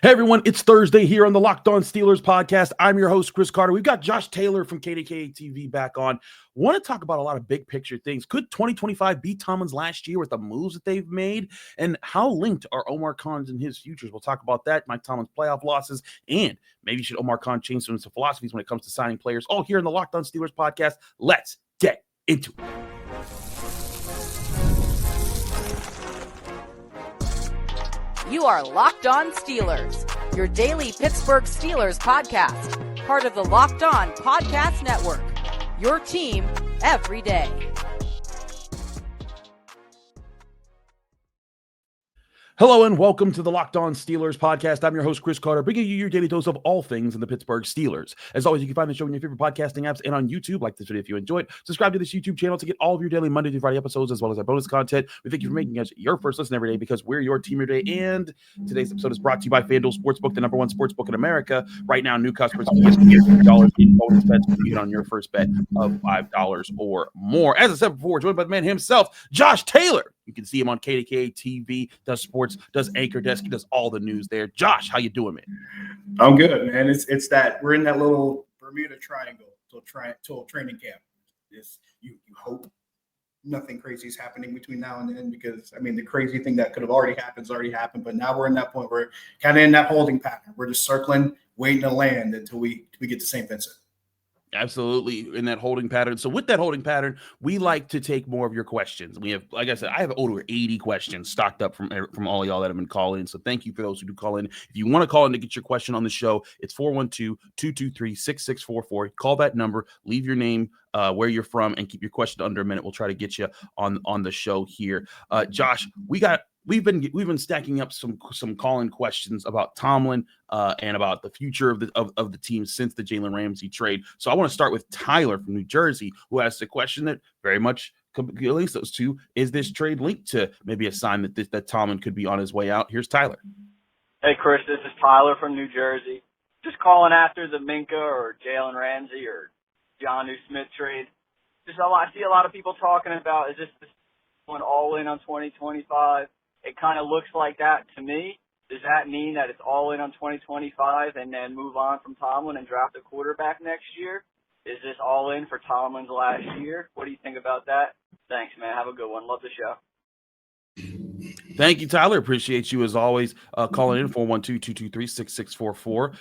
Hey everyone, it's Thursday here on the Locked On Steelers podcast. I'm your host, Chris Carter. We've got Josh Taylor from KDKA TV back on. Want to talk about a lot of big picture things. Could 2025 be Tomlin's last year with the moves that they've made? And how linked are Omar Khan and his futures? We'll talk about that, Mike Tomlin's playoff losses, and maybe should Omar Khan change some of his philosophies when it comes to signing players? All here in the Locked On Steelers podcast. Let's get into it. You are Locked On Steelers, your daily Pittsburgh Steelers podcast, part of the Locked On Podcast Network, your team every day. Hello and welcome to the Locked On Steelers podcast. I'm your host, Chris Carter, bringing you your daily dose of all things in the Pittsburgh Steelers. As always, you can find the show in your favorite podcasting apps and on YouTube. Like this video if you enjoyed. Subscribe to this YouTube channel to get all of your daily Monday through Friday episodes, as well as our bonus content. We thank you for making us your first listen every day because we're your team every day. And today's episode is brought to you by FanDuel Sportsbook, the number one sportsbook in America. Right now, new customers can get $50 in bonus bets when you get on your first bet of $5 or more. As I said before, joined by the man himself, Josh Taylor. You can see him on KDKA TV, does sports, does Anchor Desk, he does all the news there. Josh, how you doing, man? I'm good, man. It's that we're in that little Bermuda Triangle till training camp. You hope nothing crazy is happening between now and then because, I mean, the crazy thing that could have already happened has already happened. But now we're in that point where kind of in that holding pattern. We're just circling, waiting to land until we get to St. Vincent. Absolutely, in that holding pattern. So with that holding pattern, we like to take more of your questions. We have, like I said, I have over 80 questions stocked up from all of y'all that have been calling. So thank you for those who do call in. If you want to call in to get your question on the show, it's 412-223-6644. Call that number, leave your name, where you're from, and keep your question under a minute. We'll try to get you on the show here. Josh, we've been stacking up some call-in questions about Tomlin and about the future of the team since the Jalen Ramsey trade. So I want to start with Tyler from New Jersey, who asked a question that very much links those two. Is this trade linked to maybe a sign that Tomlin could be on his way out? Here's Tyler. Hey, Chris, this is Tyler from New Jersey. Just calling after the Minka or Jalen Ramsey or Jonnu Smith trade. I see a lot of people talking about, is this going all in on 2025? It kind of looks like that to me. Does that mean that it's all in on 2025 and then move on from Tomlin and draft a quarterback next year? Is this all in for Tomlin's last year? What do you think about that? Thanks, man. Have a good one. Love the show. Thank you, Tyler. Appreciate you as always calling in 412-223-6644.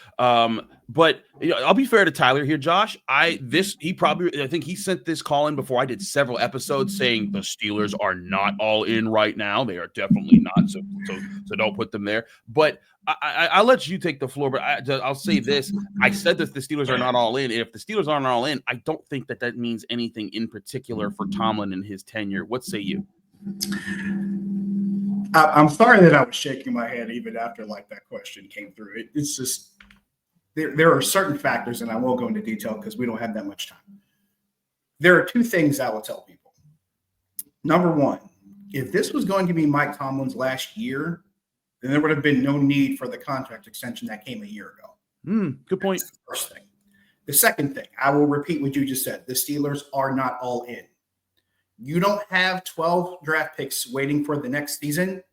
But I'll be fair to Tyler here, Josh. I think he sent this call in before I did several episodes saying the Steelers are not all in right now. They are definitely not. So don't put them there. But I'll let you take the floor. But I'll say this: I said that the Steelers are not all in. And if the Steelers aren't all in, I don't think that means anything in particular for Tomlin and his tenure. What say you? I'm sorry that I was shaking my head even after that question came through. It's just there are certain factors, and I won't go into detail because we don't have that much time. There are two things I will tell people. Number one, if this was going to be Mike Tomlin's last year, then there would have been no need for the contract extension that came a year ago. Good point. That's the first thing. The second thing, I will repeat what you just said. The Steelers are not all in. You don't have 12 draft picks waiting for the next season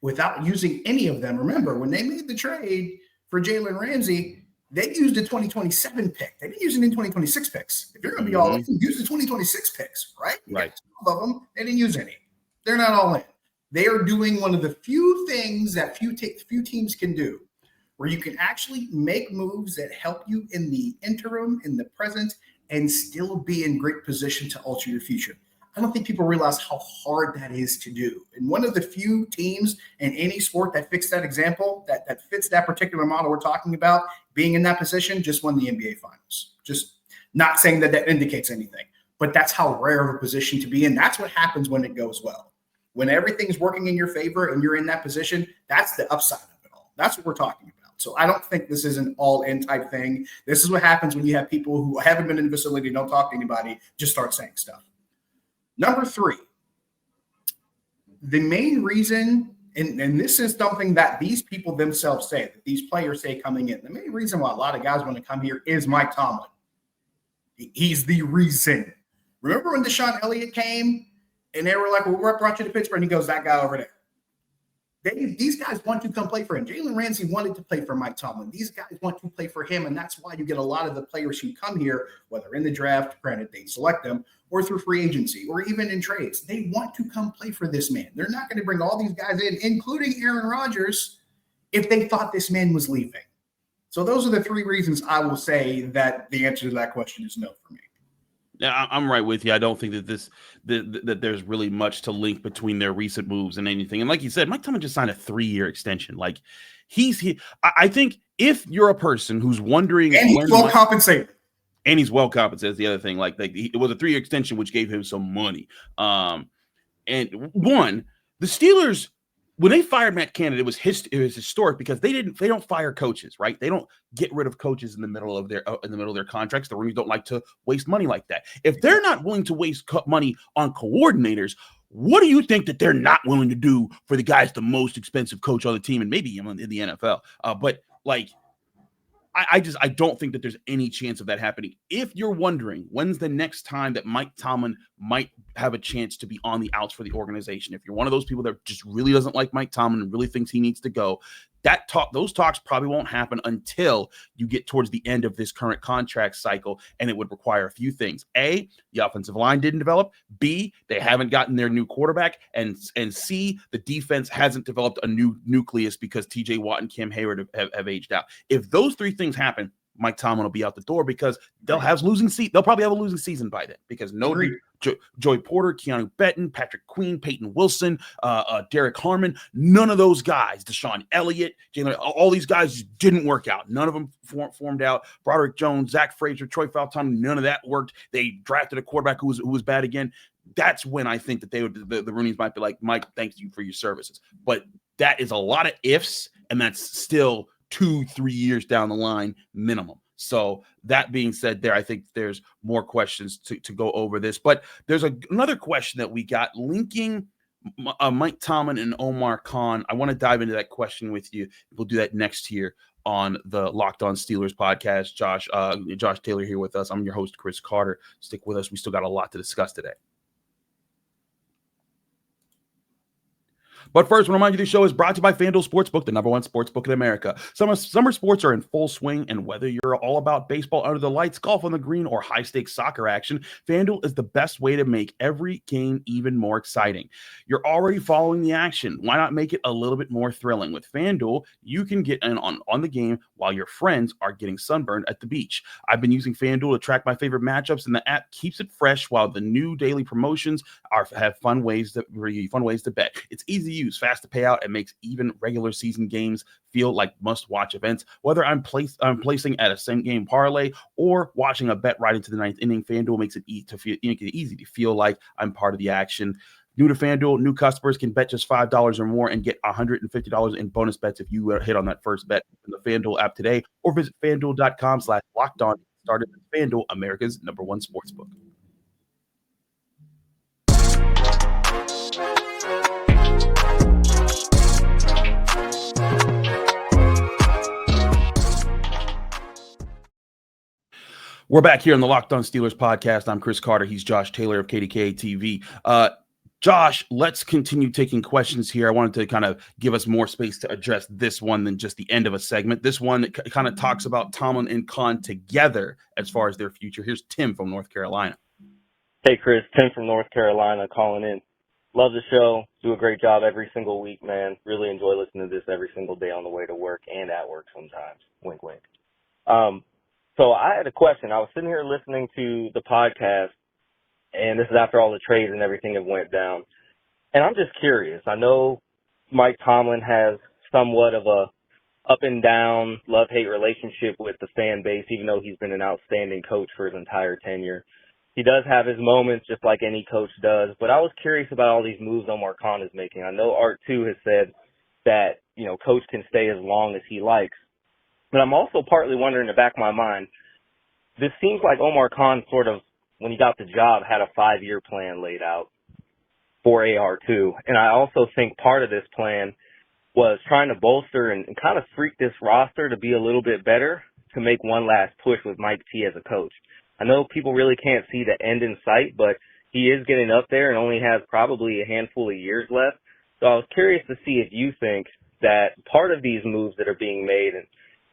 without using any of them. Remember, when they made the trade for Jalen Ramsey, they used a 2027 pick. They didn't use any 2026 picks. If you're going to be all in, use the 2026 picks, right? Right. 12 of them, they didn't use any. They're not all in. They are doing one of the few things that few teams can do, where you can actually make moves that help you in the interim, in the present, and still be in great position to alter your future. I don't think people realize how hard that is to do. And one of the few teams in any sport that fits that example, that fits that particular model we're talking about, being in that position, just won the NBA Finals. Just not saying that indicates anything, but that's how rare of a position to be in. That's what happens when it goes well. When everything's working in your favor and you're in that position, that's the upside of it all. That's what we're talking about. So I don't think this is an all-in type thing. This is what happens when you have people who haven't been in the facility, don't talk to anybody, just start saying stuff. Number three, the main reason, and this is something that these people themselves say, that these players say coming in, the main reason why a lot of guys want to come here is Mike Tomlin. He's the reason. Remember when Deshaun Elliott came and they were like, well, what brought you to Pittsburgh? And he goes, that guy over there. These guys want to come play for him. Jalen Ramsey wanted to play for Mike Tomlin. These guys want to play for him, and that's why you get a lot of the players who come here, whether in the draft, granted they select them, or through free agency, or even in trades. They want to come play for this man. They're not going to bring all these guys in, including Aaron Rodgers, if they thought this man was leaving. So those are the three reasons I will say that the answer to that question is no for me. Yeah, I'm right with you. I don't think that that there's really much to link between their recent moves and anything. And like you said, Mike Tomlin just signed a 3-year extension. Like I think if you're a person who's wondering, and he's well compensated, and he's well compensated, is the other thing. Like it was a 3-year extension, which gave him some money. And the Steelers, when they fired Matt Canada, it was historic because they don't fire coaches, right? They don't get rid of coaches in the middle of their contracts. The Rams don't like to waste money like that. If they're not willing to waste money on coordinators, what do you think that they're not willing to do for the guy's the most expensive coach on the team and maybe in the NFL? But like, I don't think that there's any chance of that happening. If you're wondering when's the next time that Mike Tomlin might have a chance to be on the outs for the organization, if you're one of those people that just really doesn't like Mike Tomlin and really thinks he needs to go, those talks probably won't happen until you get towards the end of this current contract cycle, and it would require a few things. A, the offensive line didn't develop. B, they haven't gotten their new quarterback. And C, the defense hasn't developed a new nucleus because TJ Watt and Cam Hayward have aged out. If those three things happen, Mike Tomlin will be out the door because they'll probably have a losing season by then because Joey Porter, Keanu Benton, Patrick Queen, Peyton Wilson, Derek Harmon, none of those guys, Deshaun Elliott, Jalen, all these guys didn't work out. None of them formed out. Broderick Jones, Zach Frazier, Troy Faltone, none of that worked. They drafted a quarterback who was bad again. That's when I think that the Roonies might be like, Mike, thank you for your services. But that is a lot of ifs, and that's still 2-3 years down the line minimum. So that being said, I think there's more questions to go over this, but there's another question that we got linking Mike Tomlin and Omar Khan. I want to dive into that question with you. We'll do that next here on the Locked On Steelers podcast. Josh Taylor here with us. I'm your host, Chris Carter. Stick with us. We still got a lot to discuss today. But first, I want to remind you this show is brought to you by FanDuel Sportsbook, the #1 sportsbook in America. Summer sports are in full swing, and whether you're all about baseball under the lights, golf on the green, or high-stakes soccer action, FanDuel is the best way to make every game even more exciting. You're already following the action. Why not make it a little bit more thrilling? With FanDuel, you can get in on the game while your friends are getting sunburned at the beach. I've been using FanDuel to track my favorite matchups, and the app keeps it fresh while the new daily promotions have fun ways to bet. It's easy to use, fast to pay out, and makes even regular season games feel like must-watch events. Whether I'm placing at a same-game parlay or watching a bet right into the ninth inning, FanDuel makes it easy to feel like I'm part of the action. New to FanDuel, new customers can bet just $5 or more and get $150 in bonus bets if you hit on that first bet in the FanDuel app today, or visit FanDuel.com/lockedon. Started with FanDuel, America's #1 sportsbook. We're back here on the Locked On Steelers podcast. I'm Chris Carter. He's Josh Taylor of KDKA TV. Josh, let's continue taking questions here. I wanted to kind of give us more space to address this one than just the end of a segment. This one kind of talks about Tomlin and Khan together as far as their future. Here's Tim from North Carolina. Hey, Chris. Tim from North Carolina calling in. Love the show. Do a great job every single week, man. Really enjoy listening to this every single day on the way to work and at work sometimes. Wink, wink. So I had a question. I was sitting here listening to the podcast, and this is after all the trades and everything have went down. And I'm just curious. I know Mike Tomlin has somewhat of a up and down love-hate relationship with the fan base, even though he's been an outstanding coach for his entire tenure. He does have his moments just like any coach does. But I was curious about all these moves Omar Khan is making. I know Art, too, has said that, coach can stay as long as he likes. But I'm also partly wondering in the back of my mind, this seems like Omar Khan sort of, when he got the job, had a 5-year plan laid out for AR2. And I also think part of this plan was trying to bolster and kind of freak this roster to be a little bit better to make one last push with Mike T as a coach. I know people really can't see the end in sight, but he is getting up there and only has probably a handful of years left. So I was curious to see if you think that part of these moves that are being made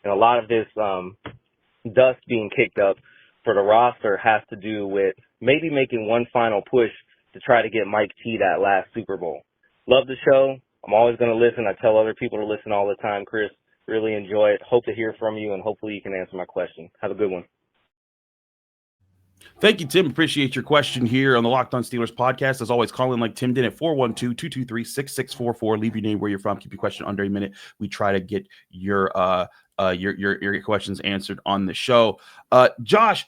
and a lot of this dust being kicked up for the roster has to do with maybe making one final push to try to get Mike T that last Super Bowl. Love the show. I'm always going to listen. I tell other people to listen all the time, Chris. Really enjoy it. Hope to hear from you, and hopefully you can answer my question. Have a good one. Thank you, Tim. Appreciate your question here on the Locked On Steelers podcast. As always, call in like Tim did at 412-223-6644. Leave your name, where you're from. Keep your question under a minute. We try to get your questions answered on the show. Josh,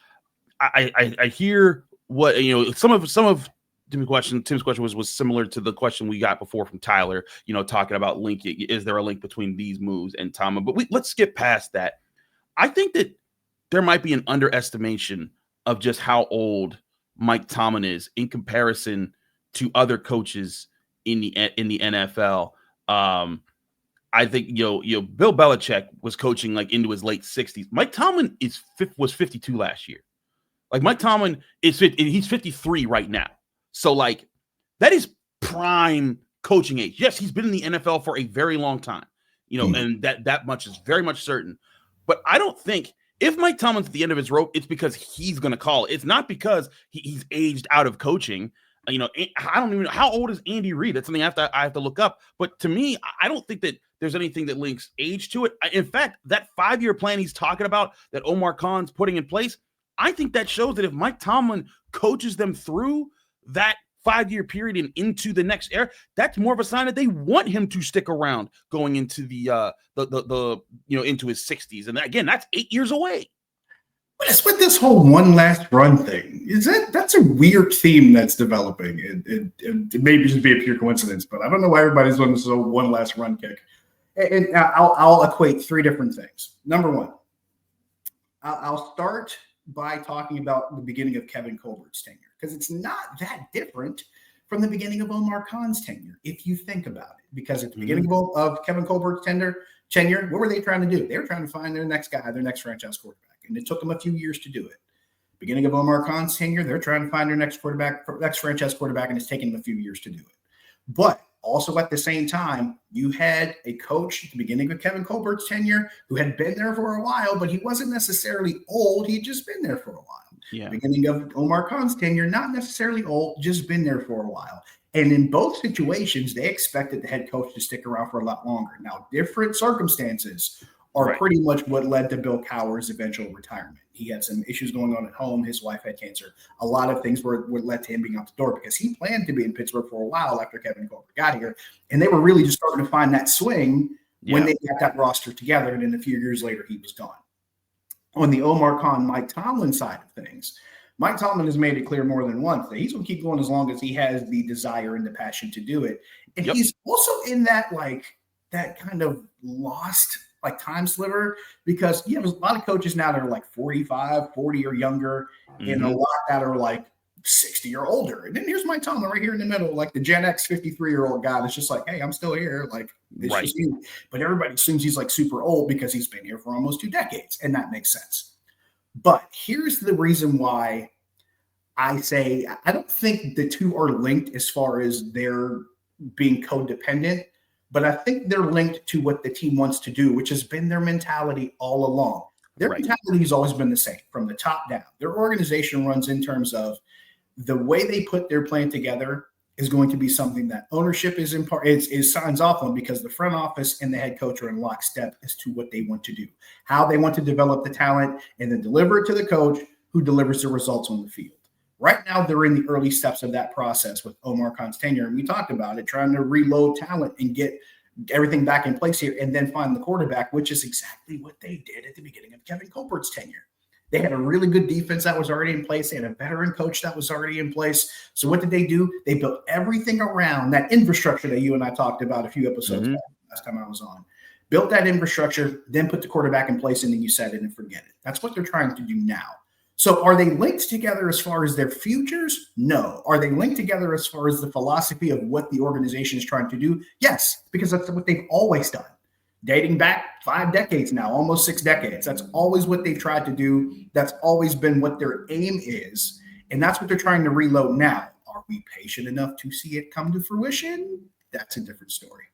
I hear what some of Tim's question was similar to the question we got before from Tyler. Talking about is there a link between these moves and Tomlin? But let's skip past that. I think that there might be an underestimation of just how old Mike Tomlin is in comparison to other coaches in the NFL. I think Bill Belichick was coaching like into his late 60s. Mike Tomlin was 52 last year. Like Mike Tomlin he's 53 right now. So like that is prime coaching age. Yes, he's been in the NFL for a very long time. And that much is very much certain. But I don't think if Mike Tomlin's at the end of his rope, it's because he's going to call it. It's not because he's aged out of coaching. I don't even know how old is Andy Reid. That's something I have to look up. But to me, I don't think that there's anything that links age to it. In fact, that 5-year plan he's talking about that Omar Khan's putting in place, I think that shows that if Mike Tomlin coaches them through that 5-year period and into the next era, that's more of a sign that they want him to stick around going into the into his 60s. And again, that's 8 years away. What is with this whole one last run thing? That's a weird theme that's developing. It may just be a pure coincidence, but I don't know why everybody's on this one last run kick. And I'll equate 3 different things. Number one, I'll start by talking about the beginning of Kevin Colbert's tenure, because it's not that different from the beginning of Omar Khan's tenure, if you think about it. Because at the beginning of Kevin Colbert's tenure, what were they trying to do? They were trying to find their next guy, their next franchise quarterback, and it took them a few years to do it. Beginning of Omar Khan's tenure, they're trying to find their next franchise quarterback, and it's taken them a few years to do it. But also at the same time, you had a coach at the beginning of Kevin Colbert's tenure who had been there for a while, but he wasn't necessarily old. He'd just been there for a while. Yeah. Beginning of Omar Khan's tenure, not necessarily old, just been there for a while. And in both situations, they expected the head coach to stick around for a lot longer. Now, different circumstances are pretty much what led to Bill Cowher's eventual retirement. He had some issues going on at home. His wife had cancer. A lot of things were led to him being out the door, because he planned to be in Pittsburgh for a while after Kevin Colbert got here. And they were really just starting to find that swing when they got that roster together. And then a few years later, he was gone. On the Omar Khan, Mike Tomlin side of things, Mike Tomlin has made it clear more than once that he's going to keep going as long as he has the desire and the passion to do it. And he's also in that kind of lost time sliver, because you have a lot of coaches now that are 45, 40 or younger, and a lot that are 60 or older. And then here's Mike Tomlin right here in the middle, the Gen X 53-year-old guy that's just hey, I'm still here. It's just you. But everybody assumes he's super old because he's been here for almost 2 decades, and that makes sense. But here's the reason why I say I don't think the two are linked as far as they're being codependent, but I think they're linked to what the team wants to do, which has been their mentality all along. Their mentality has always been the same from the top down. Their organization runs in terms of the way they put their plan together is going to be something that ownership is signs off on, because the front office and the head coach are in lockstep as to what they want to do, how they want to develop the talent, and then deliver it to the coach who delivers the results on the field. Right now, they're in the early steps of that process with Omar Khan's tenure. And we talked about it, trying to reload talent and get everything back in place here, and then find the quarterback, which is exactly what they did at the beginning of Kevin Colbert's tenure. They had a really good defense that was already in place. They had a veteran coach that was already in place. So what did they do? They built everything around that infrastructure that you and I talked about a few episodes back, last time I was on. Built that infrastructure, then put the quarterback in place, and then you set it and forget it. That's what they're trying to do now. So are they linked together as far as their futures? No. Are they linked together as far as the philosophy of what the organization is trying to do? Yes, because that's what they've always done. Dating back 5 decades now, almost 6 decades. That's always what they've tried to do. That's always been what their aim is. And that's what they're trying to reload now. Are we patient enough to see it come to fruition? that's a different story.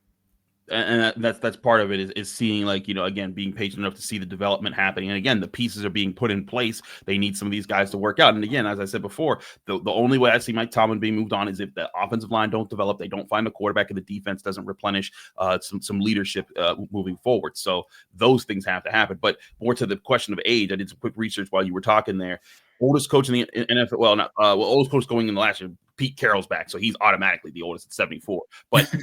And that's part of it is seeing, like, again, being patient enough to see the development happening. And again, the pieces are being put in place. They need some of these guys to work out. And again, as I said before, the only way I see Mike Tomlin being moved on is if the offensive line don't develop, they don't find a quarterback, and the defense doesn't replenish some leadership moving forward. So those things have to happen. But more to the question of age, I did some quick research while you were talking there. Oldest coach in the NFL, oldest coach going in the last year, Pete Carroll's back, so he's automatically the oldest at 74. But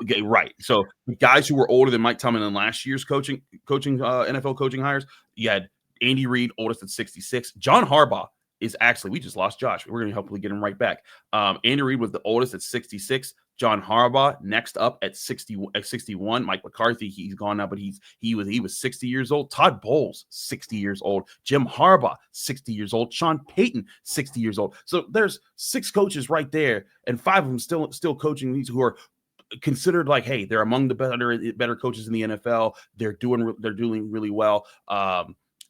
okay, right. So the guys who were older than Mike Tomlin in last year's coaching NFL coaching hires, you had Andy Reid, oldest at 66. John Harbaugh is actually, we just lost Josh. We're going to hopefully get him right back. Andy Reid was the oldest at 66. John Harbaugh next up at 61. Mike McCarthy, he's gone now, but he was 60 years old. Todd Bowles, 60 years old. Jim Harbaugh, 60 years old. Sean Payton, 60 years old. So there's 6 coaches right there, and 5 of them still coaching these who are considered like, hey, they're among the better coaches in the NFL. They're doing really well.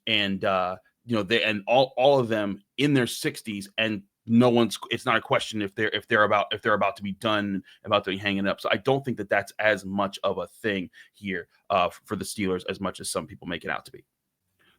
And all of them in their 60s, and it's not a question if they're about to be done, about to be hanging up. So I don't think that that's as much of a thing here for the Steelers as much as some people make it out to be.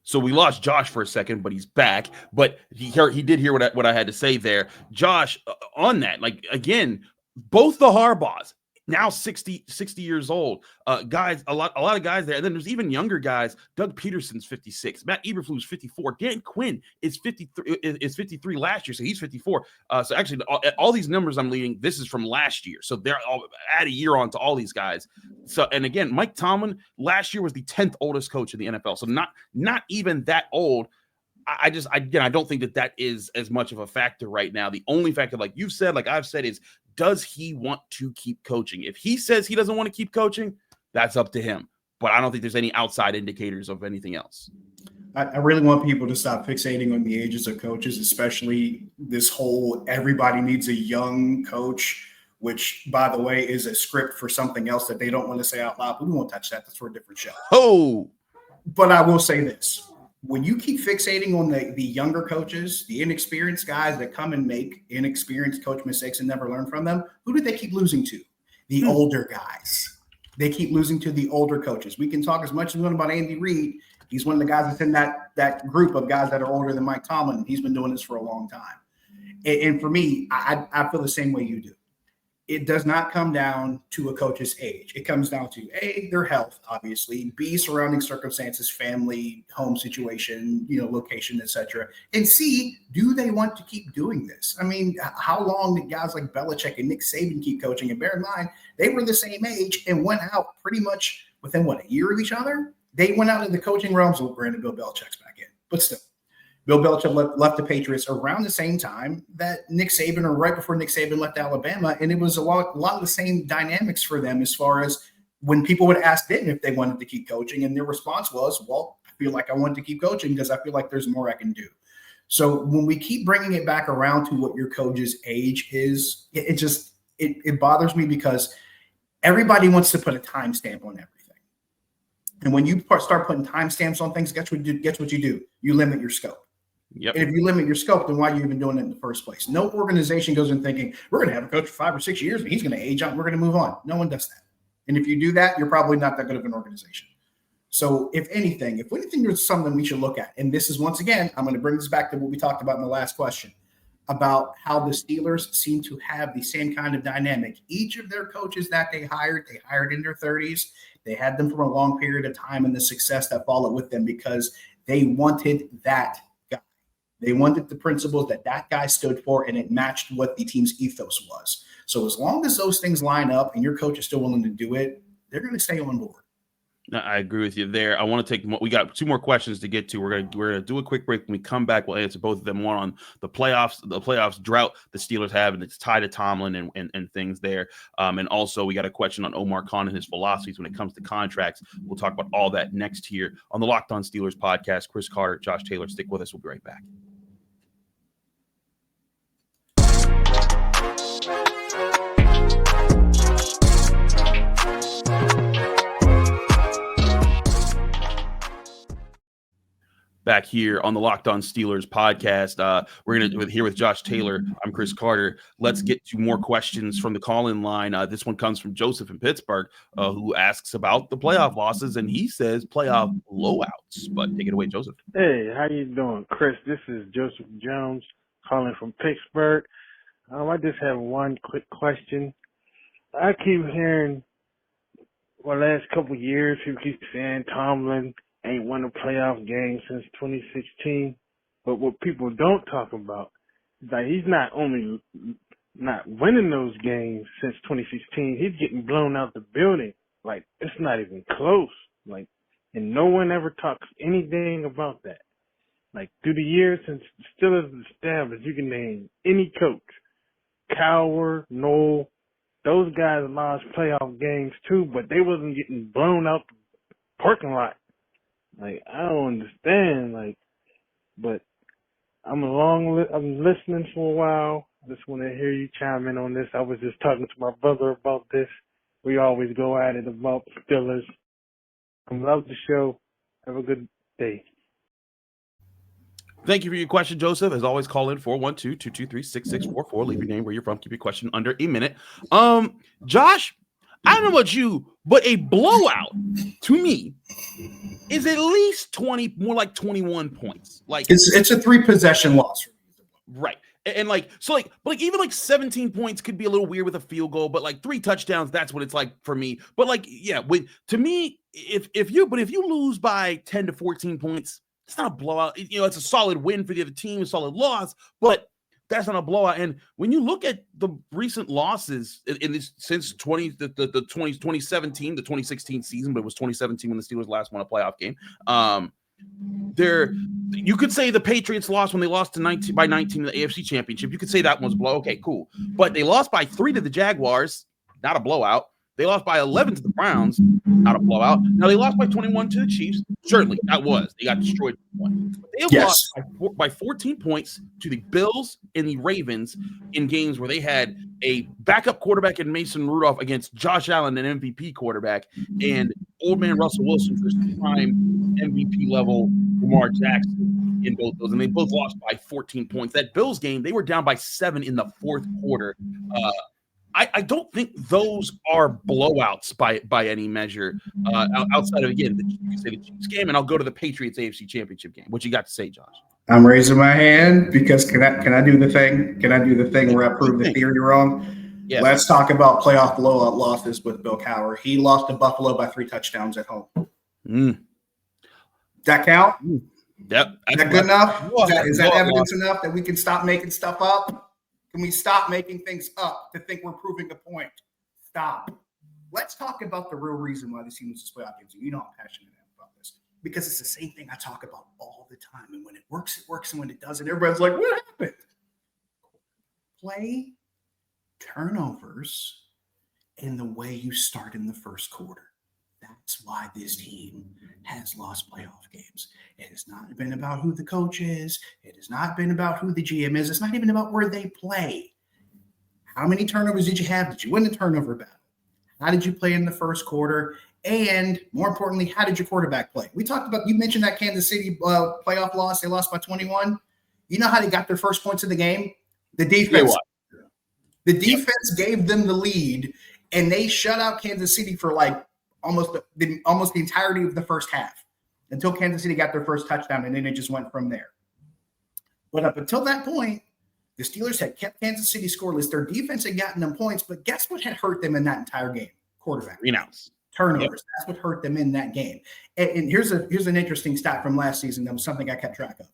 So we lost Josh for a second, but he's back. But he did hear what I had to say there. Josh, on that, like, again, both the Harbaughs, now 60 years old, guys, a lot of guys there. And then there's even younger guys. Doug Peterson's 56. Matt Eberflus 54. Dan Quinn is 53 last year, so he's 54. So actually, all these numbers I'm leading, this is from last year. So they're all add a year on to all these guys. So, and again, Mike Tomlin last year was the 10th oldest coach in the NFL. So not even that old. I don't think that is as much of a factor right now. The only factor, like you've said, like I've said, is does he want to keep coaching? If he says he doesn't want to keep coaching, that's up to him. But I don't think there's any outside indicators of anything else. I really want people to stop fixating on the ages of coaches, especially this whole everybody needs a young coach, which, by the way, is a script for something else that they don't want to say out loud. But we won't touch that. That's for a different show. Oh, but I will say this. When you keep fixating on the younger coaches, the inexperienced guys that come and make inexperienced coach mistakes and never learn from them, who do they keep losing to? The older guys. They keep losing to the older coaches. We can talk as much as we want about Andy Reid. He's one of the guys that's in that group of guys that are older than Mike Tomlin. He's been doing this for a long time. And for me, I feel the same way you do. It does not come down to a coach's age. It comes down to A, their health, obviously, B, surrounding circumstances, family, home situation, location, etc. And C, do they want to keep doing this? I mean, how long did guys like Belichick and Nick Saban keep coaching? And bear in mind, they were the same age and went out pretty much within, a year of each other? They went out in the coaching realms. Well, granted, Bill Belichick's back in. But still. Bill Belichick left the Patriots around the same time that Nick Saban, or right before Nick Saban left Alabama, and it was a lot of the same dynamics for them as far as when people would ask them if they wanted to keep coaching, and their response was, well, I feel like I want to keep coaching because I feel like there's more I can do. So when we keep bringing it back around to what your coach's age is, it bothers me because everybody wants to put a timestamp on everything. And when you start putting timestamps on things, guess what you do? You limit your scope. Yep. And if you limit your scope, then why are you even doing it in the first place? No organization goes in thinking, we're going to have a coach for 5 or 6 years, and he's going to age out, and we're going to move on. No one does that. And if you do that, you're probably not that good of an organization. So if anything, there's something we should look at. And this is, once again, I'm going to bring this back to what we talked about in the last question, about how the Steelers seem to have the same kind of dynamic. Each of their coaches that they hired in their 30s. They had them for a long period of time, and the success that followed with them because they wanted that guy. They wanted the principles that guy stood for, and it matched what the team's ethos was. So as long as those things line up and your coach is still willing to do it, they're going to stay on board. I agree with you there. I want to take – we got 2 more questions to get to. We're gonna do a quick break. When we come back, we'll answer both of them. One on the playoffs drought the Steelers have, and it's tied to Tomlin and things there. And also we got a question on Omar Khan and his philosophies when it comes to contracts. We'll talk about all that next here on the Locked On Steelers podcast. Chris Carter, Josh Taylor, stick with us. We'll be right back. back here on the Locked On Steelers podcast. We're going to here with Josh Taylor. I'm Chris Carter. Let's get to more questions from the call-in line. This one comes from Joseph in Pittsburgh, who asks about the playoff losses, and he says playoff blowouts. But take it away, Joseph. Hey, how you doing, Chris? This is Joseph Jones calling from Pittsburgh. I just have one quick question. I keep hearing, last couple of years, people keep saying Tomlin ain't won a playoff game since 2016. But what people don't talk about is that he's not only not winning those games since 2016, he's getting blown out the building. Like, it's not even close. Like, and no one ever talks anything about that. Like, through the years since the Steelers was established, you can name any coach. Cowher, Noel, those guys lost playoff games too, but they wasn't getting blown out the parking lot. Like, I don't understand, but I'm listening for a while. I just want to hear you chime in on this. I was just talking to my brother about this. We always go at it about Steelers. I love the show. Have a good day. Thank you for your question, Joseph. As always, call in 412-223-6644. Leave your name, where you're from. Keep your question under a minute. Josh, I don't know about you, but a blowout to me is at least 20, more like 21 points. Like it's a 3-possession loss. Right. And but even 17 points could be a little weird with a field goal, but 3 touchdowns, that's what it's like for me. But to me, if you lose by 10 to 14 points, it's not a blowout. It's a solid win for the other team, a solid loss, but that's not a blowout. And when you look at the recent losses in this since 2017, the 2016 season, but it was 2017 when the Steelers last won a playoff game. You could say the Patriots lost when they lost to 19 in the AFC Championship. You could say that was a blow. Okay, cool. But they lost by 3 to the Jaguars, not a blowout. They lost by 11 to the Browns, not a blowout. Now, they lost by 21 to the Chiefs. Certainly, that was. They got destroyed. But they have lost by 14 points to the Bills and the Ravens in games where they had a backup quarterback in Mason Rudolph against Josh Allen, an MVP quarterback, and old man Russell Wilson for his prime MVP level Lamar Jackson in both those. And they both lost by 14 points. That Bills game, they were down by 7 in the fourth quarter. I don't think those are blowouts by any measure. Outside of, again, you say the Chiefs game, and I'll go to the Patriots AFC Championship game. What you got to say, Josh? I'm raising my hand because can I do the thing? Can I do the thing where I prove the theory wrong? Yes. Let's talk about playoff blowout losses with Bill Cowher. He lost to Buffalo by 3 touchdowns at home. That count? Yep. Is that good enough? Is that evidence enough that we can stop making stuff up? Can we stop making things up to think we're proving a point? Stop. Let's talk about the real reason why this team loses playoff games. You know I'm passionate about this because it's the same thing I talk about all the time. And when it works, it works. And when it doesn't, everybody's like, what happened? Play, turnovers, and the way you start in the first quarter. That's why this team has lost playoff games. It has not been about who the coach is. It has not been about who the GM is. It's not even about where they play. How many turnovers did you have? Did you win the turnover battle? How did you play in the first quarter? And more importantly, how did your quarterback play? We talked about, you mentioned that Kansas City playoff loss. They lost by 21. You know how they got their first points of the game? The defense. The defense gave them the lead, and they shut out Kansas City for almost the entirety of the first half until Kansas City got their first touchdown, and then it just went from there. But up until that point, the Steelers had kept Kansas City scoreless. Their defense had gotten them points, but guess what had hurt them in that entire game? Quarterback. Turnovers. Yep. That's what hurt them in that game. And here's an interesting stat from last season that was something I kept track of.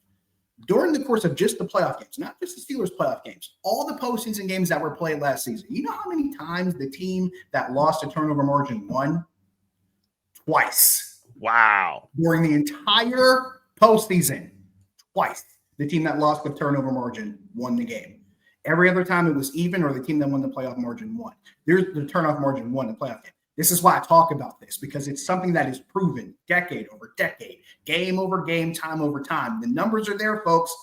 During the course of just the playoff games, not just the Steelers playoff games, all the postseason games that were played last season, you know how many times the team that lost a turnover margin won? Twice. Wow. During the entire postseason, twice. The team that lost with turnover margin won the game. Every other time it was even, or the team that won the playoff margin won. There's the turnover margin won the playoff game. This is why I talk about this, because it's something that is proven decade over decade, game over game, time over time. The numbers are there, folks.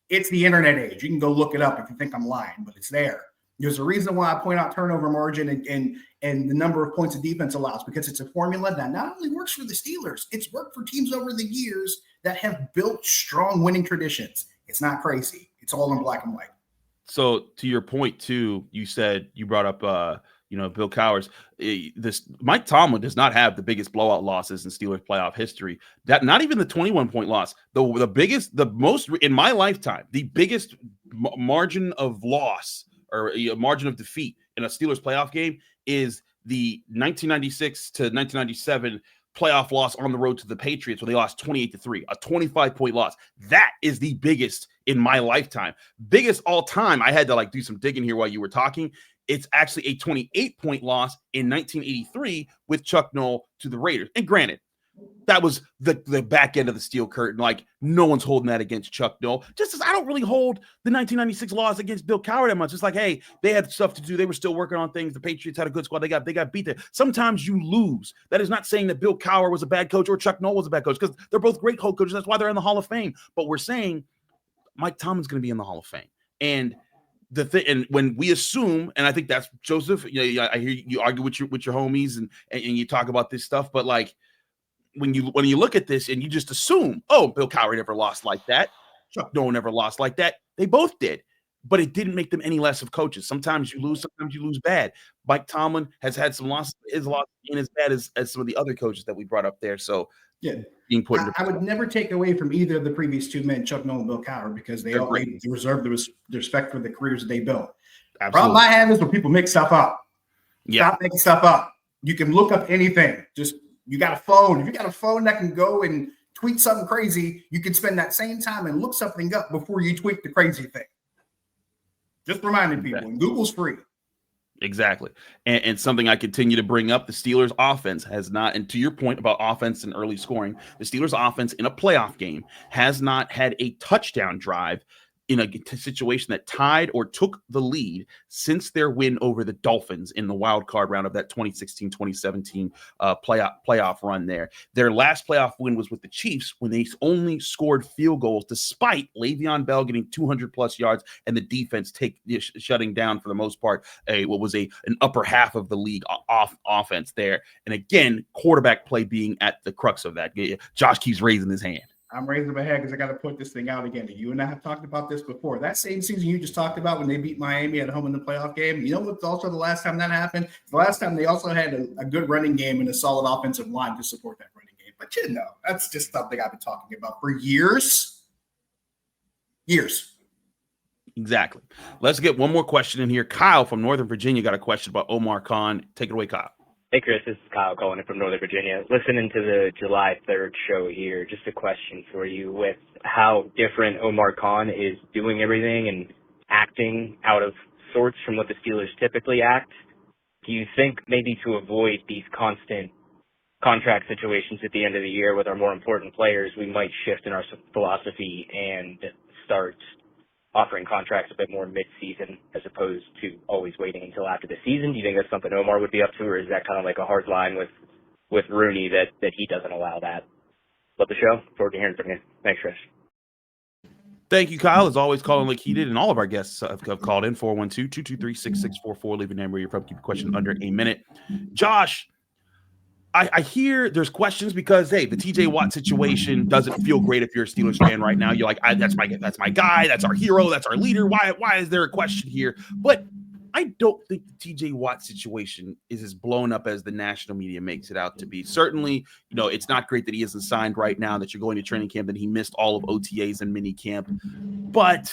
It's the internet age. You can go look it up if you think I'm lying, but it's there. There's a reason why I point out turnover margin and the number of points a defense allows, because it's a formula that not only works for the Steelers, it's worked for teams over the years that have built strong winning traditions. It's not crazy. It's all in black and white. So to your point too, you said you brought up Bill Cowers. This Mike Tomlin does not have the biggest blowout losses in Steelers playoff history. That not even the 21-point loss. The biggest, the most in my lifetime, the biggest margin of loss or margin of defeat in a Steelers playoff game is the 1996 to 1997 playoff loss on the road to the Patriots, where they lost 28-3, a 25-point loss. That is the biggest in my lifetime. Biggest all time. I had to do some digging here while you were talking. It's actually a 28-point loss in 1983 with Chuck Noll to the Raiders. And granted, that was the back end of the steel curtain. No one's holding that against Chuck Noll. Just as I don't really hold the 1996 loss against Bill Cowher that much. It's hey, they had stuff to do. They were still working on things. The Patriots had a good squad. They got beat there. Sometimes you lose. That is not saying that Bill Cowher was a bad coach or Chuck Noll was a bad coach, because they're both great coaches. That's why they're in the Hall of Fame. But we're saying Mike Tomlin's going to be in the Hall of Fame. And and when we assume, and I think that's Joseph, I hear you argue with your homies and you talk about this stuff, but when you look at this and you just assume, Bill Cowher never lost like that, Chuck Noll never lost like that. They both did, but it didn't make them any less of coaches. Sometimes you lose bad. Mike Tomlin has had some losses. His loss ain't as bad as some of the other coaches that we brought up there. So yeah, being put I would never take away from either of the previous two men, Chuck Noll and Bill Cowher, because they reserve the respect for the careers that they built. The problem I have is when people make stuff up. Yeah. Stop making stuff up. You can look up anything. Just you got a phone. If you got a phone that can go and tweet something crazy, you can spend that same time and look something up before you tweet the crazy thing. Just reminding people, and Google's free. Exactly. And something I continue to bring up, the Steelers offense has not, and to your point about offense and early scoring, the Steelers offense in a playoff game has not had a touchdown drive in a situation that tied or took the lead since their win over the Dolphins in the wild card round of that 2016-2017 playoff run there. Their last playoff win was with the Chiefs when they only scored field goals despite Le'Veon Bell getting 200-plus yards and the defense shutting down for the most part an upper half of the league offense there. And again, quarterback play being at the crux of that. Josh keeps raising his hand. I'm raising my head because I got to put this thing out again. You and I have talked about this before. That same season you just talked about when they beat Miami at home in the playoff game, you know what's also the last time that happened? The last time they also had a good running game and a solid offensive line to support that running game. But that's just something I've been talking about for years. Years. Exactly. Let's get one more question in here. Kyle from Northern Virginia got a question about Omar Khan. Take it away, Kyle. Hey, Chris, this is Kyle calling in from Northern Virginia. Listening to the July 3rd show here, just a question for you with how different Omar Khan is doing everything and acting out of sorts from what the Steelers typically act. Do you think maybe to avoid these constant contract situations at the end of the year with our more important players, we might shift in our philosophy and start offering contracts a bit more mid-season as opposed to always waiting until after the season? Do you think that's something Omar would be up to, or is that kind of like a hard line with Rooney that he doesn't allow that? Love the show. Forward to hearing from you. Thanks, Chris. Thank you, Kyle. As always, calling like he did, and all of our guests have called in, 412-223-6644. Leave your name where you're from. Keep your question under a minute. Josh, I hear there's questions because, hey, the TJ Watt situation doesn't feel great if you're a Steelers fan right now. You're like, that's my guy, that's our hero, that's our leader. Why is there a question here? But I don't think the TJ Watt situation is as blown up as the national media makes it out to be. Certainly, it's not great that he isn't signed right now, that you're going to training camp, that he missed all of OTAs and mini camp. But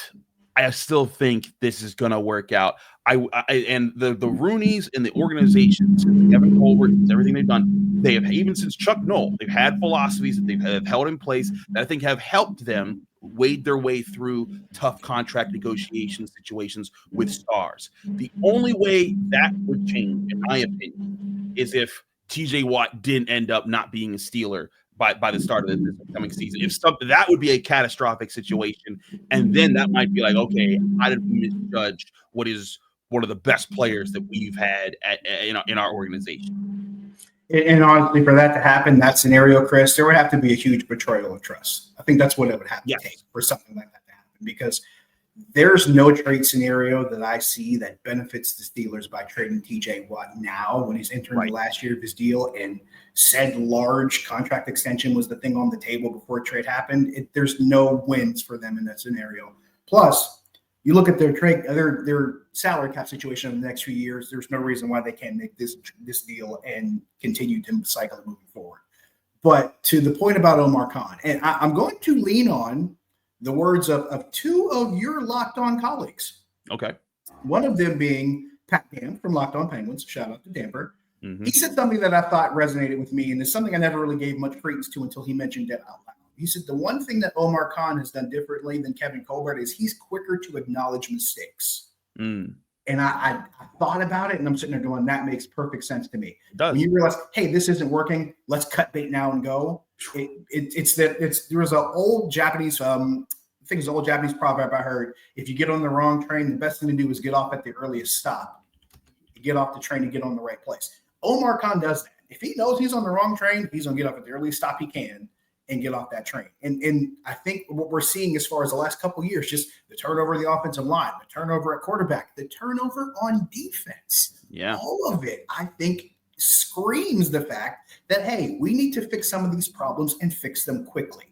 I still think this is going to work out. And the Rooneys and the organizations, Kevin Colbert, everything they've done, they have, even since Chuck Noll, they've had philosophies that they've held in place that I think have helped them wade their way through tough contract negotiation situations with stars. The only way that would change, in my opinion, is if TJ Watt didn't end up not being a Steeler by the start of this coming season. If something, that would be a catastrophic situation, and then that might be like, okay, how did we misjudge what is one of the best players that we've had in our organization? And honestly, for that to happen, that scenario, Chris, there would have to be a huge betrayal of trust. I think that's what it would have to take for something like that to happen, because There's no trade scenario that I see that benefits the Steelers by trading TJ Watt now when he's entering the last year of his deal, and said large contract extension was the thing on the table before trade happened. There's no wins for them in that scenario. Plus, you look at their salary cap situation in the next few years, there's no reason why they can't make this deal and continue to cycle moving forward. But to the point about Omar Khan, and I'm going to lean on the words of two of your Locked On colleagues. Okay. One of them being Pat Dam from Locked On Penguins. Shout out to Damper. Mm-hmm. He said something that I thought resonated with me, and it's something I never really gave much credence to until he mentioned it out loud. He said the one thing that Omar Khan has done differently than Kevin Colbert is he's quicker to acknowledge mistakes. And I thought about it, and I'm sitting there going, that makes perfect sense to me. It does. When you realize, hey, this isn't working, let's cut bait now and go. There was an old Japanese old Japanese proverb I heard. If you get on the wrong train, the best thing to do is get off at the earliest stop. You get off the train and get on the right place. Omar Khan does that. If he knows he's on the wrong train, he's going to get off at the earliest stop he can and get off that train. And I think what we're seeing as far as the last couple of years, just the turnover of the offensive line, the turnover at quarterback, the turnover on defense, all of it, I think, screams the fact that, hey, we need to fix some of these problems and fix them quickly.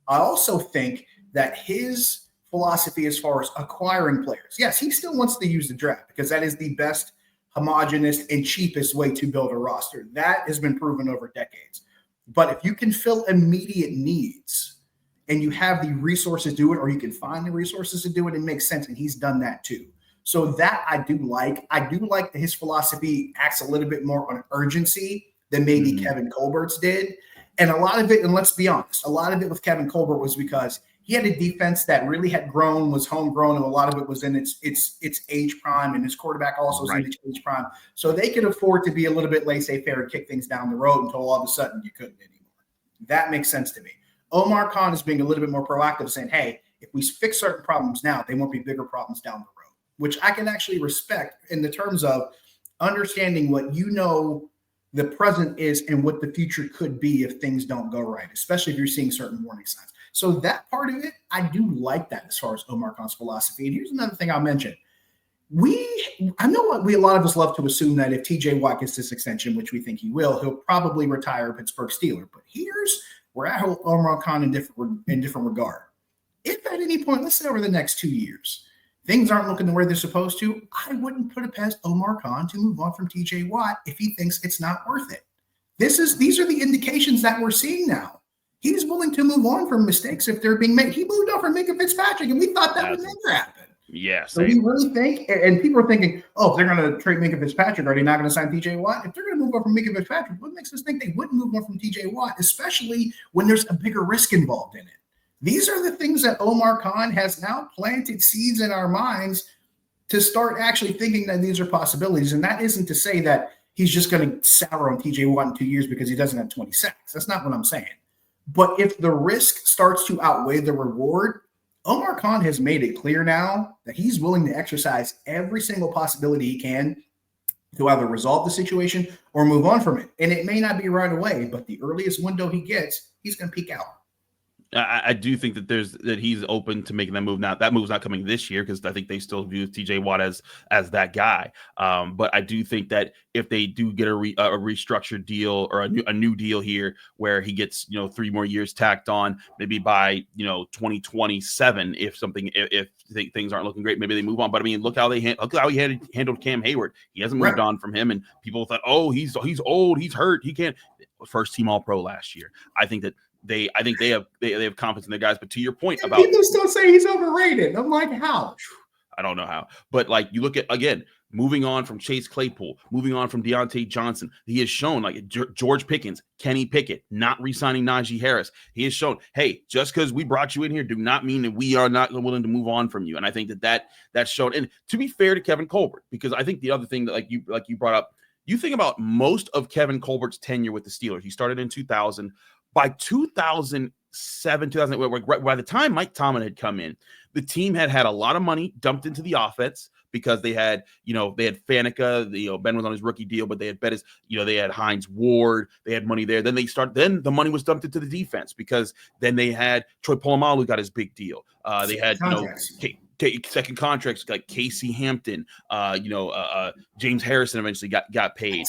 I also think that his philosophy as far as acquiring players, yes, he still wants to use the draft because that is the best, homogenous, and cheapest way to build a roster. That has been proven over decades. But if you can fill immediate needs and you have the resources to do it, or you can find the resources to do it, it makes sense. And he's done that too. So that I do like. I do like that his philosophy acts a little bit more on urgency than maybe Kevin Colbert's did. And a lot of it, and let's be honest, a lot of it with Kevin Colbert was because he had a defense that really had grown, was homegrown, and a lot of it was in its age prime, and his quarterback also was in its age prime. So they could afford to be a little bit laissez-faire and kick things down the road until all of a sudden you couldn't anymore. That makes sense to me. Omar Khan is being a little bit more proactive, saying, hey, if we fix certain problems now, they won't be bigger problems down the road, which I can actually respect in the terms of understanding what the present is and what the future could be if things don't go right, especially if you're seeing certain warning signs. So that part of it, I do like that as far as Omar Khan's philosophy. And here's another thing I'll mention. I know a lot of us love to assume that if TJ Watt gets this extension, which we think he will, he'll probably retire a Pittsburgh Steeler. But here's where I hold Omar Khan in different regard. If at any point, let's say over the next 2 years, things aren't looking the way they're supposed to, I wouldn't put it past Omar Khan to move on from TJ Watt if he thinks it's not worth it. These are the indications that we're seeing now. He's willing to move on from mistakes if they're being made. He moved on from Minka Fitzpatrick, and we thought that would never happen. Yes. So we really think, and people are thinking, oh, if they're going to trade Minka Fitzpatrick, are they not going to sign TJ Watt? If they're going to move on from Minka Fitzpatrick, what makes us think they wouldn't move on from TJ Watt, especially when there's a bigger risk involved in it? These are the things that Omar Khan has now planted seeds in our minds to start actually thinking that these are possibilities. And that isn't to say that he's just going to sour on TJ Watt in 2 years because he doesn't have 20 sacks. That's not what I'm saying. But if the risk starts to outweigh the reward, Omar Khan has made it clear now that he's willing to exercise every single possibility he can to either resolve the situation or move on from it. And it may not be right away, but the earliest window he gets, he's going to peak out. I do think that he's open to making that move now. That move's not coming this year because I think they still view TJ Watt as that guy. But I do think that if they do get a restructured deal or a new deal here where he gets 3 more years tacked on, maybe by 2027, if things aren't looking great, maybe they move on. But I mean, look how he handled Cam Hayward. He hasn't moved on from him, and people thought, oh, he's old, he's hurt, he can't. First team All-Pro last year. I think they have confidence in their guys. But to your point about people still say he's overrated. I'm like, how? I don't know how. But like you look at again, moving on from Chase Claypool, moving on from Deontay Johnson, he has shown like George Pickens, Kenny Pickett, not re-signing Najee Harris. He has shown, hey, just because we brought you in here, do not mean that we are not willing to move on from you. And I think that showed. And to be fair to Kevin Colbert, because I think the other thing that like you brought up, you think about most of Kevin Colbert's tenure with the Steelers. He started in 2000. By 2007, 2008, by the time Mike Tomlin had come in, the team had a lot of money dumped into the offense because they had Faneca, Ben was on his rookie deal, but they had Bettis, they had Hines Ward, they had money there. Then the money was dumped into the defense because then they had Troy Polamalu got his big deal. They had second contracts like Casey Hampton, James Harrison eventually got paid,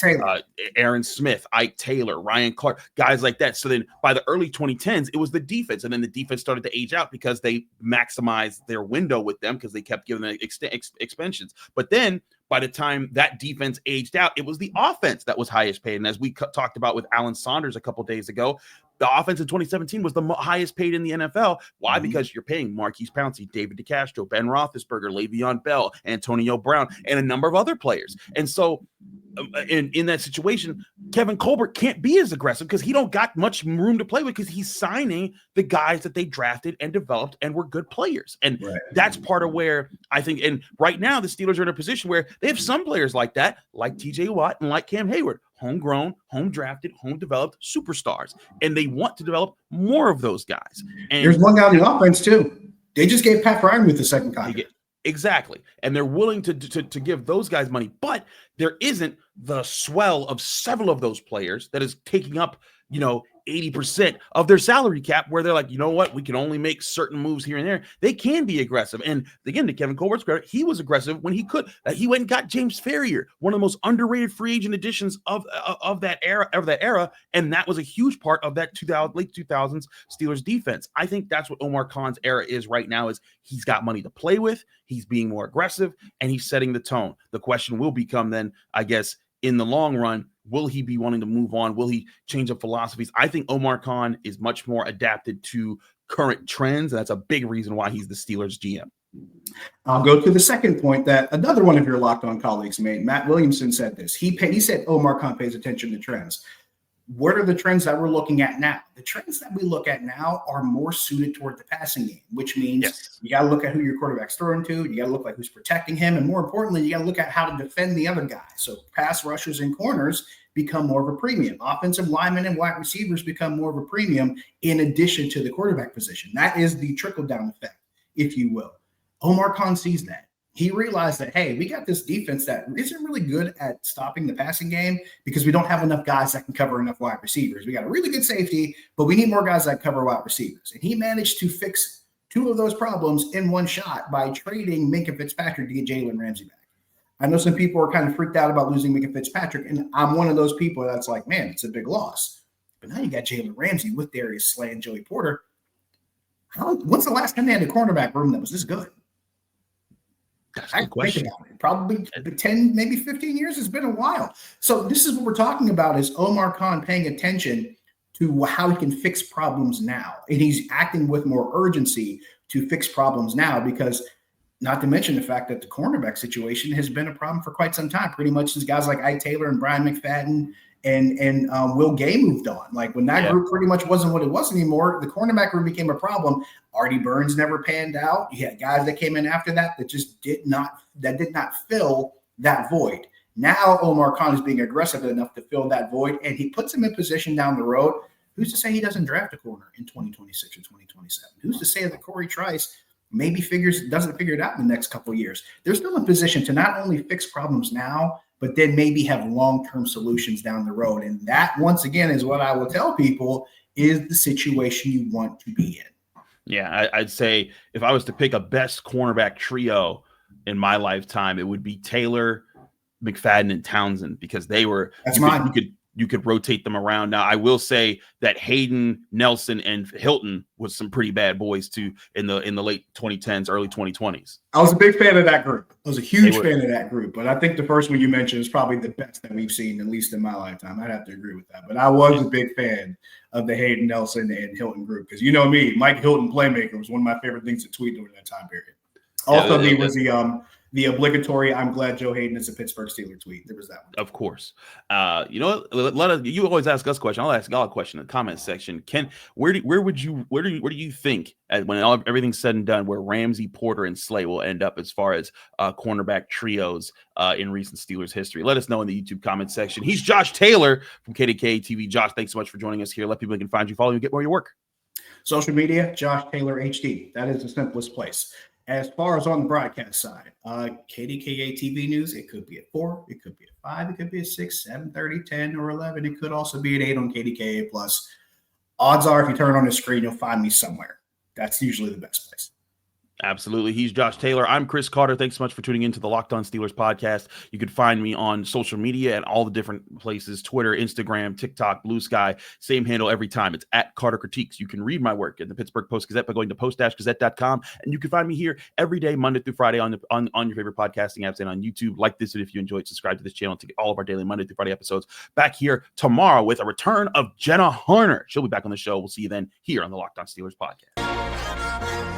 Aaron Smith, Ike Taylor, Ryan Clark, guys like that. So then by the early 2010s, it was the defense, and then the defense started to age out because they maximized their window with them because they kept giving them expansions. But then by the time that defense aged out, it was the offense that was highest paid. And as we talked about with Alan Saunders a couple days ago, the offense in 2017 was the highest paid in the NFL. Why? Mm-hmm. Because you're paying Marquise Pouncey, David DeCastro, Ben Roethlisberger, Le'Veon Bell, Antonio Brown, and a number of other players. And so in that situation, Kevin Colbert can't be as aggressive because he don't got much room to play with because he's signing the guys that they drafted and developed and were good players. And that's part of where I think, and right now the Steelers are in a position where they have some players like that, like TJ Watt and like Cam Hayward, homegrown, home drafted, home developed superstars. And they want to develop more of those guys. And there's one guy on the offense too. They just gave Pat Freiermuth the second contract. Exactly. And they're willing to give those guys money, but there isn't the swell of several of those players that is taking up, 80% of their salary cap where they're like, you know what, we can only make certain moves here and there. They can be aggressive. And again, to Kevin Colbert's credit, he was aggressive when he could. He went and got James Ferrier, one of the most underrated free agent additions of that era. And that was a huge part of that late 2000s Steelers defense. I think that's what Omar Khan's era is right now, is he's got money to play with. He's being more aggressive and he's setting the tone. The question will become then, I guess, in the long run, will he be wanting to move on? Will he change up philosophies? I think Omar Khan is much more adapted to current trends. And that's a big reason why he's the Steelers GM. I'll go to the second point that another one of your Locked On colleagues made. Matt Williamson said this. He said Omar Khan pays attention to trends. What are the trends that we're looking at now? The trends that we look at now are more suited toward the passing game, which means you got to look at who your quarterback's throwing to. You got to look like who's protecting him. And more importantly, you got to look at how to defend the other guy. So pass rushers and corners become more of a premium. Offensive linemen and wide receivers become more of a premium in addition to the quarterback position. That is the trickle-down effect, if you will. Omar Khan sees that. He realized that, hey, we got this defense that isn't really good at stopping the passing game because we don't have enough guys that can cover enough wide receivers. We got a really good safety, but we need more guys that cover wide receivers. And he managed to fix two of those problems in one shot by trading Minkah Fitzpatrick to get Jalen Ramsey back. I know some people are kind of freaked out about losing Minkah Fitzpatrick, and I'm one of those people that's like, man, it's a big loss. But now you got Jalen Ramsey with Darius Slay and Joey Porter. When's the last time they had a cornerback room that was this good? That's a good question. Probably 10, maybe 15 years. It's been a while. So this is what we're talking about, is Omar Khan paying attention to how he can fix problems now. And he's acting with more urgency to fix problems now, because not to mention the fact that the cornerback situation has been a problem for quite some time, pretty much since guys like Ike Taylor and Brian McFadden and Will Gay moved on. Like when that group pretty much wasn't what it was anymore, the cornerback room became a problem. Artie Burns never panned out. You had guys that came in after that just did not fill that void. Now Omar Khan is being aggressive enough to fill that void, and he puts him in position down the road. Who's to say he doesn't draft a corner in 2026 or 2027? Who's to say that Corey Trice maybe doesn't figure it out in the next couple of years? They're still in position to not only fix problems now, but then maybe have long-term solutions down the road. And that, once again, is what I will tell people is the situation you want to be in. Yeah, I'd say if I was to pick a best cornerback trio in my lifetime, it would be Taylor, McFadden, and Townsend, because they were you could rotate them around. Now, I will say that Hayden, Nelson, and Hilton was some pretty bad boys too in the late 2010s, early 2020s. I was a big fan of that group. I was a huge fan of that group. But I think the first one you mentioned is probably the best that we've seen, at least in my lifetime. I'd have to agree with that. But I was a big fan of the Hayden, Nelson, and Hilton group, because you know me, Mike Hilton playmaker was one of my favorite things to tweet during that time period. Also, was the obligatory "I'm glad Joe Hayden is a Pittsburgh Steelers" tweet. There was that one. Of course. You always ask us questions. I'll ask y'all a question in the comment section. Ken, where do you think, when everything's said and done, where Ramsey, Porter, and Slay will end up as far as cornerback trios in recent Steelers history? Let us know in the YouTube comment section. He's Josh Taylor from KDKA TV. Josh, thanks so much for joining us here. Let people can find you, follow you, get more of your work. Social media, Josh Taylor HD. That is the simplest place. As far as on the broadcast side, KDKA TV news, it could be at 4, it could be at 5, it could be at 6, 7:30, 10, or 11. It could also be at 8 on KDKA Plus. Odds are, if you turn on the screen, you'll find me somewhere. That's usually the best place. Absolutely. He's Josh Taylor. I'm Chris Carter. Thanks so much for tuning into the Locked On Steelers podcast. You can find me on social media at all the different places: Twitter, Instagram, TikTok, Blue Sky. Same handle every time. It's at Carter Critiques. You can read my work in the Pittsburgh Post-Gazette by going to post-gazette.com. And you can find me here every day, Monday through Friday on your favorite podcasting apps and on YouTube. Like this video if you enjoyed. Subscribe to this channel to get all of our daily Monday through Friday episodes. Back here tomorrow with a return of Jenna Harner. She'll be back on the show. We'll see you then here on the Locked On Steelers podcast.